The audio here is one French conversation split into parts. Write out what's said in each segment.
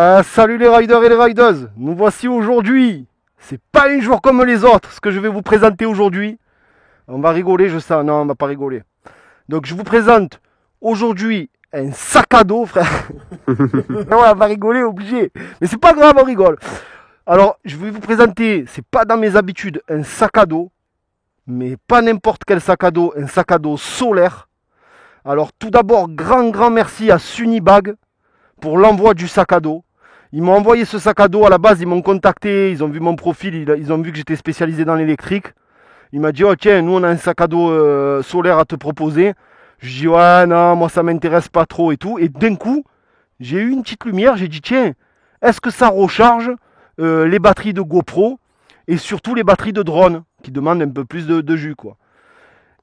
Ouais, salut les riders et les riders. Nous voici aujourd'hui. C'est pas un jour comme les autres, ce que je vais vous présenter aujourd'hui. On va rigoler, je sais. Non, on va pas rigoler. Donc je vous présente aujourd'hui un sac à dos, frère. Non, on va rigoler, obligé. Mais c'est pas grave, on rigole. Alors, je vais vous présenter, c'est pas dans mes habitudes, un sac à dos. Mais pas n'importe quel sac à dos, un sac à dos solaire. Alors tout d'abord, grand merci à Sunibag pour l'envoi du sac à dos. Ils m'ont envoyé ce sac à dos, à la base ils m'ont contacté, ils ont vu mon profil, ils ont vu que j'étais spécialisé dans l'électrique. Il m'a dit, oh tiens, nous on a un sac à dos solaire à te proposer. Je dis, ouais non, moi ça m'intéresse pas trop et tout. Et d'un coup, j'ai eu une petite lumière, j'ai dit, tiens, est-ce que ça recharge les batteries de GoPro et surtout les batteries de drone qui demandent un peu plus de jus quoi.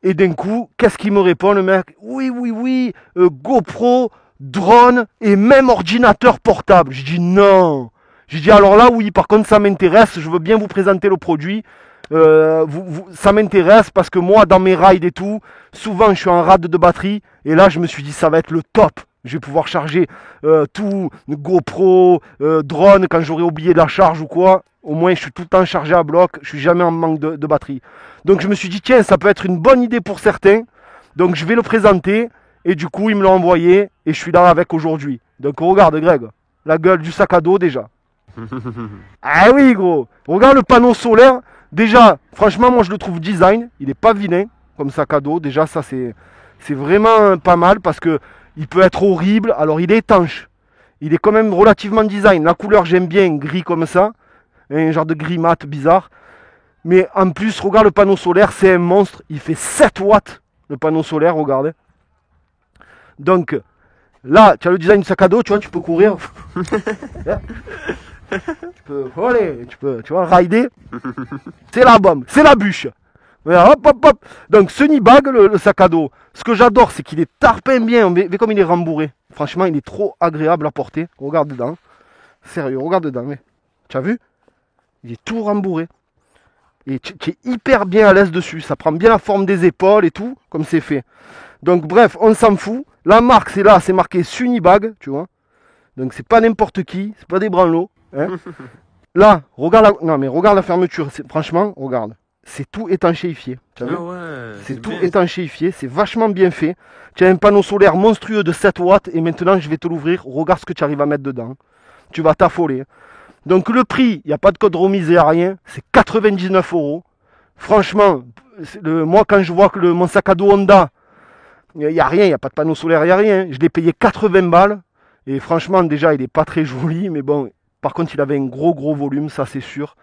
Et d'un coup, qu'est-ce qu'il me répond le mec? Oui, GoPro, drone et même ordinateur portable. Je dis non. J'ai dit alors là oui, par contre ça m'intéresse, je veux bien vous présenter le produit. Ça m'intéresse parce que moi dans mes rides et tout, souvent je suis en rade de batterie et là je me suis dit ça va être le top. Je vais pouvoir charger tout, GoPro, drone quand j'aurai oublié la charge ou quoi. Au moins je suis tout le temps chargé à bloc, je suis jamais en manque de batterie. Donc je me suis dit tiens ça peut être une bonne idée pour certains. Donc je vais le présenter et du coup ils me l'ont envoyé et je suis là avec aujourd'hui. Donc regarde Greg, la gueule du sac à dos déjà. Ah oui gros, regarde le panneau solaire. Déjà franchement moi je le trouve design, il est pas vilain comme sac à dos. Déjà ça c'est vraiment pas mal parce que il peut être horrible. Alors il est étanche, il est quand même relativement design. La couleur j'aime bien, gris comme ça, un genre de gris mat bizarre. Mais en plus regarde le panneau solaire, c'est un monstre. Il fait 7 watts le panneau solaire, regardez. Donc là tu as le design du sac à dos, tu vois, tu peux courir. Tu peux voler, tu vois, rider. C'est la bombe, c'est la bûche. Voilà, hop. Donc Sunibag, le sac à dos. Ce que j'adore, c'est qu'il est tarpin bien. Mais comme il est rembourré. Franchement, il est trop agréable à porter. Regarde dedans. Sérieux, regarde dedans. Mais. Tu as vu? Il est tout rembourré. Et tu es hyper bien à l'aise dessus. Ça prend bien la forme des épaules et tout, comme c'est fait. Donc bref, on s'en fout. La marque, c'est là, c'est marqué Sunibag, tu vois. Donc c'est pas n'importe qui, c'est pas des branlots. Hein. Là, regarde la fermeture. Franchement, regarde. C'est tout étanchéifié. Tu as vu c'est tout étanchéifié. C'est vachement bien fait. Tu as un panneau solaire monstrueux de 7 watts. Et maintenant, je vais te l'ouvrir. Regarde ce que tu arrives à mettre dedans. Tu vas t'affoler. Donc le prix, il n'y a pas de code remise et rien. C'est 99 €. Franchement, moi quand je vois que mon sac à dos Honda, il n'y a rien, il n'y a pas de panneau solaire, il n'y a rien. Je l'ai payé 80 balles. Et franchement, déjà, il n'est pas très joli. Mais bon, par contre, il avait un gros volume, ça c'est sûr.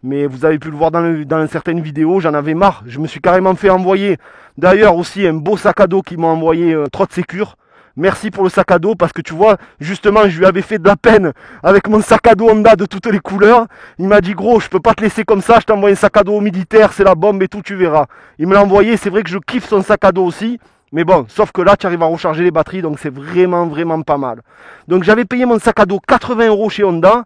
Mais vous avez pu le voir dans certaines vidéos, j'en avais marre. Je me suis carrément fait envoyer. D'ailleurs aussi un beau sac à dos qui m'a envoyé Trot Secure. Merci pour le sac à dos parce que tu vois, justement, je lui avais fait de la peine avec mon sac à dos Honda de toutes les couleurs. Il m'a dit gros, je peux pas te laisser comme ça, je t'envoie un sac à dos militaire, c'est la bombe et tout, tu verras. Il me l'a envoyé, c'est vrai que je kiffe son sac à dos aussi. Mais bon, sauf que là, tu arrives à recharger les batteries, donc c'est vraiment pas mal. Donc j'avais payé mon sac à dos 80 € chez Honda.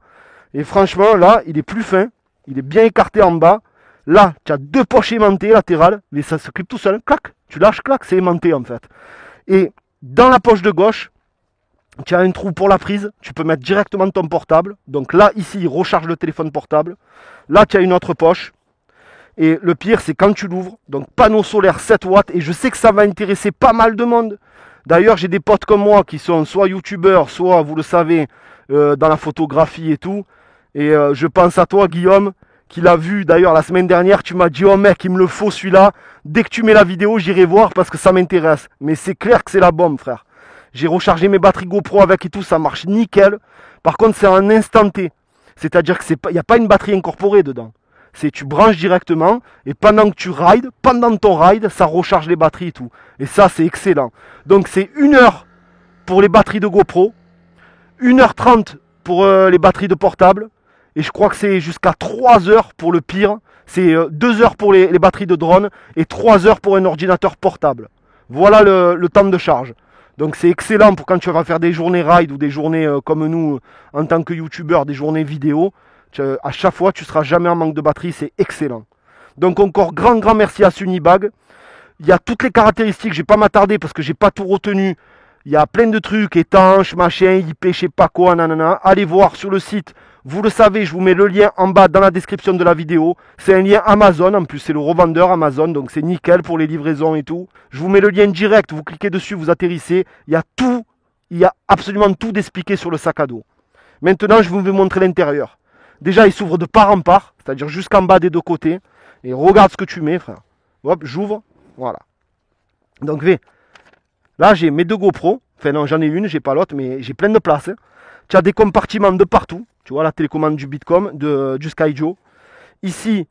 Et franchement, là, il est plus fin. Il est bien écarté en bas. Là, tu as 2 poches aimantées latérales. Mais ça se clip tout seul. Clac, tu lâches, clac, c'est aimanté en fait. Et dans la poche de gauche, tu as un trou pour la prise. Tu peux mettre directement ton portable. Donc là, ici, il recharge le téléphone portable. Là, tu as une autre poche. Et le pire, c'est quand tu l'ouvres. Donc panneau solaire 7 watts. Et je sais que ça va intéresser pas mal de monde. D'ailleurs, j'ai des potes comme moi qui sont soit youtubeurs, soit, vous le savez, dans la photographie et tout. Et je pense à toi, Guillaume, qui l'a vu d'ailleurs la semaine dernière. Tu m'as dit, oh mec, il me le faut celui-là. Dès que tu mets la vidéo, j'irai voir parce que ça m'intéresse. Mais c'est clair que c'est la bombe, frère. J'ai rechargé mes batteries GoPro avec et tout, ça marche nickel. Par contre, c'est en instant T. C'est-à-dire qu'il n'y a pas une batterie incorporée dedans. C'est tu branches directement et pendant que tu rides, pendant ton ride, ça recharge les batteries et tout. Et ça, c'est excellent. Donc c'est 1 heure pour les batteries de GoPro, 1h30 pour les batteries de portable. Et je crois que c'est jusqu'à 3 heures pour le pire. C'est 2 heures pour les batteries de drone et 3 heures pour un ordinateur portable. Voilà le temps de charge. Donc c'est excellent pour quand tu vas faire des journées ride ou des journées comme nous en tant que youtubeur, des journées vidéo. À chaque fois, tu ne seras jamais en manque de batterie, c'est excellent. Donc encore grand merci à Sunibag. Il y a toutes les caractéristiques, je ne vais pas m'attarder parce que je n'ai pas tout retenu. Il y a plein de trucs, étanches, machin, IP, je sais pas quoi, nanana. Allez voir sur le site. Vous le savez, je vous mets le lien en bas dans la description de la vidéo. C'est un lien Amazon, en plus c'est le revendeur Amazon, donc c'est nickel pour les livraisons et tout. Je vous mets le lien direct, vous cliquez dessus, vous atterrissez. Il y a tout, il y a absolument tout d'expliqué sur le sac à dos. Maintenant, je vais vous montrer l'intérieur. Déjà, il s'ouvre de part en part, c'est-à-dire jusqu'en bas des deux côtés. Et regarde ce que tu mets, frère. Hop, j'ouvre, voilà. Donc, là, j'ai mes deux GoPro. Enfin, non, j'en ai une, j'ai pas l'autre, mais j'ai plein de place. Hein. Tu as des compartiments de partout. Tu vois, la télécommande du Bitcom, du Skyjo. Ici,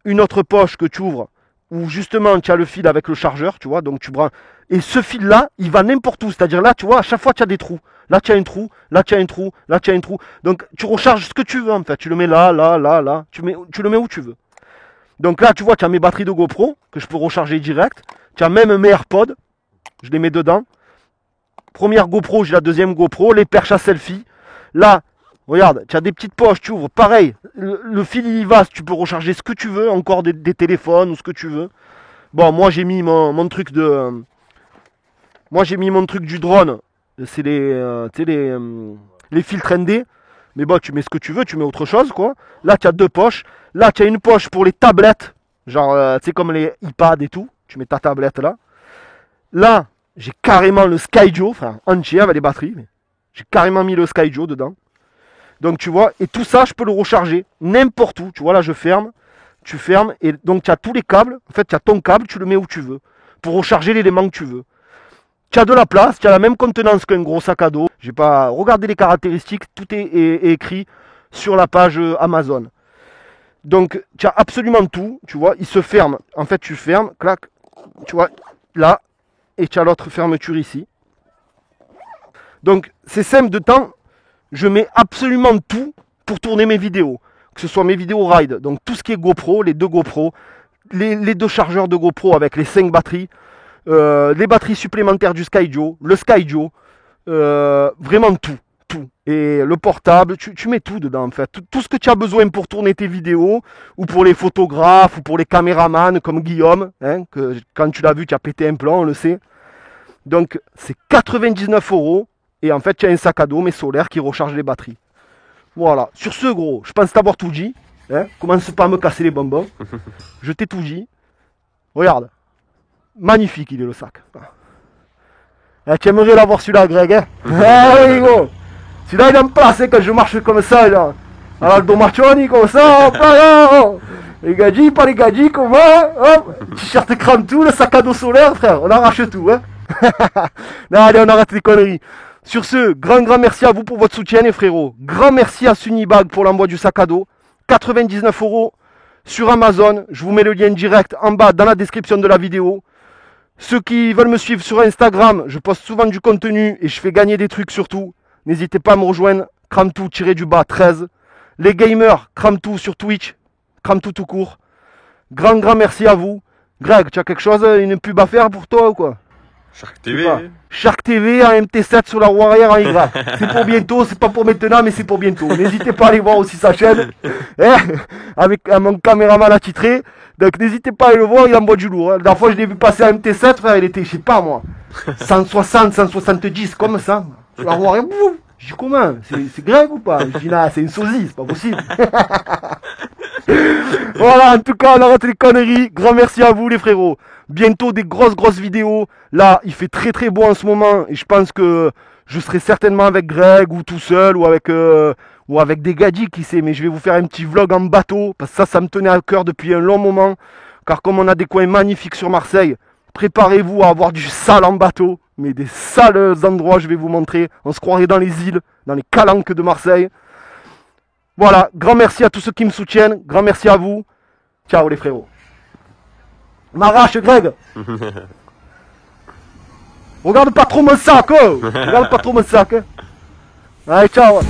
une autre poche que tu ouvres, où justement, tu as le fil avec le chargeur, tu vois. Donc, tu branches. Et ce fil-là, il va n'importe où. C'est-à-dire, là, tu vois, à chaque fois, tu as des trous. Là, tu as un trou, là, tu as un trou, là, tu as un trou. Donc, tu recharges ce que tu veux, en fait. Tu le mets là, là, là, là. Tu le mets où tu veux. Donc là, tu vois, tu as mes batteries de GoPro, que je peux recharger direct. Tu as même mes AirPods. Je les mets dedans. Première GoPro, j'ai la deuxième GoPro. Les perches à selfie. Là, regarde, tu as des petites poches, tu ouvres. Pareil, le fil, il y va. Tu peux recharger ce que tu veux. Encore des téléphones ou ce que tu veux. Bon, moi, j'ai mis mon truc de... Moi, j'ai mis mon truc du drone. C'est les filtres ND. Mais bon, tu mets ce que tu veux, tu mets autre chose, quoi. Là, tu as deux poches. Là, tu as une poche pour les tablettes. Genre, tu sais, comme les iPads et tout. Tu mets ta tablette là. Là, j'ai carrément le Skyjo, enfin, entier avec les batteries. J'ai carrément mis le Skyjo dedans. Donc, tu vois, et tout ça, je peux le recharger n'importe où. Tu vois, là, je ferme. Tu fermes. Et donc, tu as tous les câbles. En fait, tu as ton câble, tu le mets où tu veux. Pour recharger l'élément que tu veux. Tu as de la place, tu as la même contenance qu'un gros sac à dos. J'ai pas regardé les caractéristiques, tout est écrit sur la page Amazon. Donc tu as absolument tout, tu vois, il se ferme. En fait, tu fermes, clac, tu vois, là, et tu as l'autre fermeture ici. Donc c'est simple de temps, je mets absolument tout pour tourner mes vidéos. Que ce soit mes vidéos ride, donc tout ce qui est GoPro, les deux GoPro, les deux chargeurs de GoPro avec les 5 batteries. Les batteries supplémentaires du Skyjo, le Skyjo, vraiment tout. Et le portable, tu mets tout dedans en fait. Tout ce que tu as besoin pour tourner tes vidéos, ou pour les photographes, ou pour les caméramans comme Guillaume, hein, que quand tu l'as vu, tu as pété un plomb, on le sait. Donc c'est 99 €, et en fait tu as un sac à dos mais solaire qui recharge les batteries. Voilà, sur ce gros, je pense t'avoir tout dit. Hein, commence pas à me casser les bonbons. Je t'ai tout dit. Regarde. Magnifique, il est le sac. Ah, tu aimerais l'avoir celui-là, Greg, hein. Ah oui, gros. Celui-là, il est en place, hein, quand je marche comme ça, là. Alors, le Domaccioni, comme ça, hop là, oh. Les gadgets, pas les gadgets, comment, hop. T-shirt crame tout, le sac à dos solaire, frère. On arrache tout, hein. Non, allez, on arrête les conneries. Sur ce, grand merci à vous pour votre soutien, les frérots. Grand merci à Sunibag pour l'envoi du sac à dos. 99 € sur Amazon. Je vous mets le lien direct en bas dans la description de la vidéo. Ceux qui veulent me suivre sur Instagram, je poste souvent du contenu et je fais gagner des trucs surtout. N'hésitez pas à me rejoindre, Kramtou-13. Les gamers, Kramtou sur Twitch, Kramtou tout court. Grand merci à vous. Greg, tu as quelque chose, une pub à faire pour toi ou quoi? Shark TV. Shark TV en MT7 sur la roue arrière en Y. C'est pour bientôt, c'est pas pour maintenant, mais c'est pour bientôt. N'hésitez pas à aller voir aussi sa chaîne. Hein, avec mon caméraman attitré. Donc n'hésitez pas à aller le voir, il envoie du lourd. Hein. La dernière fois je l'ai vu passer en MT7, frère, il était, je sais pas moi, 160, 170, comme ça. Sur la roue arrière, boum. Je dis comment? C'est Greg ou pas? Je dis là, c'est une sosie, c'est pas possible. Voilà, en tout cas, on arrête les conneries. Grand merci à vous, les frérots. Bientôt des grosses vidéos. Là, il fait très beau en ce moment. Et je pense que je serai certainement avec Greg ou tout seul ou avec des gadgets, qui sait. Mais je vais vous faire un petit vlog en bateau. Parce que ça me tenait à cœur depuis un long moment. Car comme on a des coins magnifiques sur Marseille, préparez-vous à avoir du sale en bateau. Mais des sales endroits, je vais vous montrer. On se croirait dans les îles, dans les calanques de Marseille. Voilà, grand merci à tous ceux qui me soutiennent. Grand merci à vous. Ciao les frérots. M'arrache, Greg. Regarde pas trop mon sac, oh. Regarde pas trop mon sac. Hein. Allez, ciao.